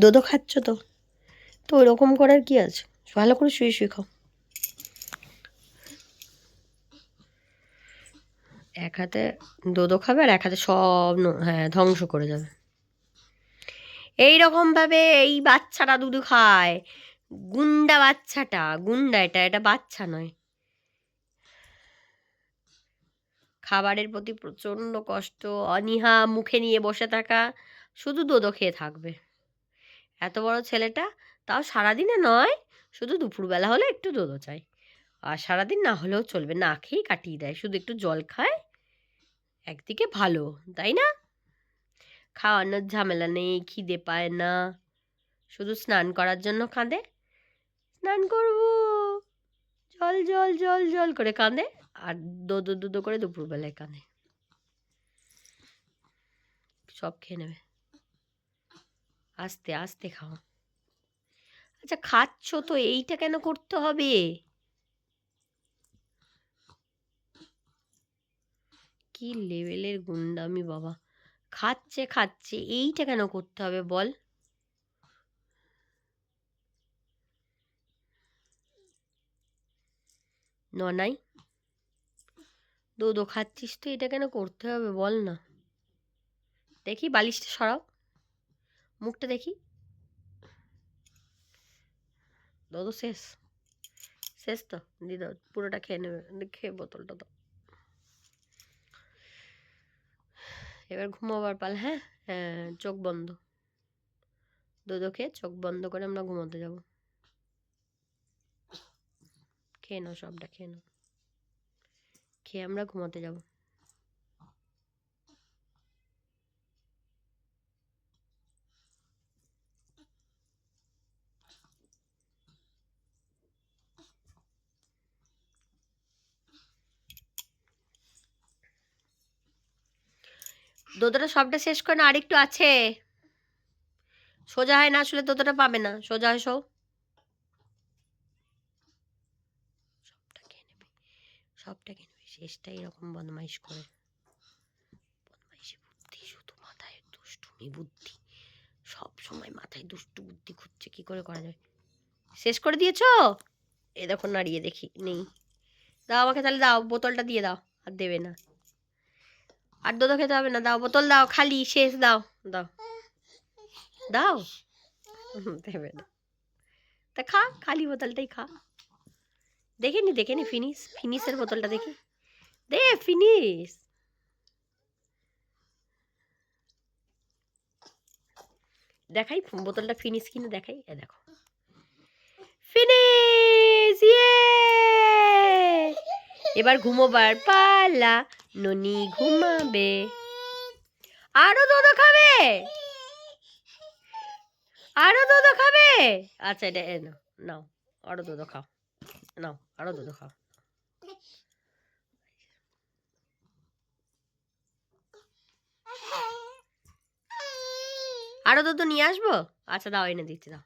দুধও খাচ্ছ তো, তো ওইরকম করার কি আছে, ভালো করে শুয়ে শুয়ে খাও। এক হাতে দুধও খাবে আর এক হাতে সব হ্যাঁ ধ্বংস করে যাবে। এইরকমভাবে এই বাচ্চাটা দুধ খায়, গুন্ডা বাচ্চাটা, গুন্ডা, এটা বাচ্চা নয়। খাবারের প্রতি প্রচণ্ড কষ্ট, অনীহা, মুখে নিয়ে বসে থাকা, শুধু দোদো খেয়ে থাকবে। এত বড় ছেলেটা তাও সারাদিনে নয়, শুধু দুপুরবেলা হলে একটু দোদো চাই, আর সারাদিন না হলেও চলবে, না খেয়েই কাটিয়ে দেয়, শুধু একটু জল খায়। একদিকে ভালো, তাই না? খাওয়ানোর ঝামেলা নেই, খিদে পায় না, শুধু স্নান করার জন্য কাঁদে, স্নান করবো, জল জল জল জল করে কাঁদে, আর দোদো দুদো করে দুপুরবেলায় কাঁদে। সব খেয়ে নেবে, আস্তে আস্তে খাও। আচ্ছা খাচ্ছ তো, এইটা কেন করতে হবে? কি লেভেলের গুন্ডামি বাবা! খাচ্ছে খাচ্ছে, এইটা কেন করতে হবে বল? ননাই, দুধও খাচ্ছিস তো, এটা কেন করতে হবে বল না? দেখি বালিশটা সরাও, মুখটা দেখি। দুধ শেষ, শেষ তো দিদা, পুরোটা খেয়ে নেবে, খেয়ে বোতলটা দাও। এবার ঘুমাবার পাল। হ্যাঁ হ্যাঁ, চোখ বন্ধ, দুধ খেয়ে চোখ বন্ধ করে আমরা ঘুমোতে যাব। খেয়ে নাও, সবটা খেয়ে নাও, খেয়ে আমরা ঘুমোতে যাব। দোদোটা সবটা শেষ করে না, আরেকটু আছে। সোজা হয় না আসলে, দোদোটা পাবে না, সোজা হয় সব। সবটা খেয়ে নেবে, সবটা খেয়ে নেবে, শেষটা এরকম বদমাইশ করে। বদমাইশি বুদ্ধি, শুধু মাথায় দুষ্টুমি বুদ্ধি, সব সময় মাথায় দুষ্টু বুদ্ধি ঘুরছে, কি করে করা যায়? শেষ করে দিয়েছো? এ দেখো নাড়িয়ে দেখি, নেই। দাও আমাকে, তাহলে দাও, বোতলটা দিয়ে দাও। আর দেবে না, আর দুধও খেতে হবে না, দাও বোতল দাও, খালি শেষ, দাও দাও দাও। দেবে না, তা খা, খালি বোতলটাই খা। দেখে নি ফিনিশের বোতলটা দেখি, দে ফিনিশ। দেখাই বোতলটা ফিনিশ কিনা, দেখাই, এ দেখো ফিনিশ, ইয়ে! এবার ঘুমোবার পালা, ননি ঘুমাবে। আরো দুধ খাবে, আরো দুধ খাবে। আচ্ছা এটা এ নাও, নাও আরো দুধ খাও, নাও আরো দুধ খাও। আরো দুধ নিয়ে আসবো? আচ্ছা দাও, এনে দিচ্ছি, দাও।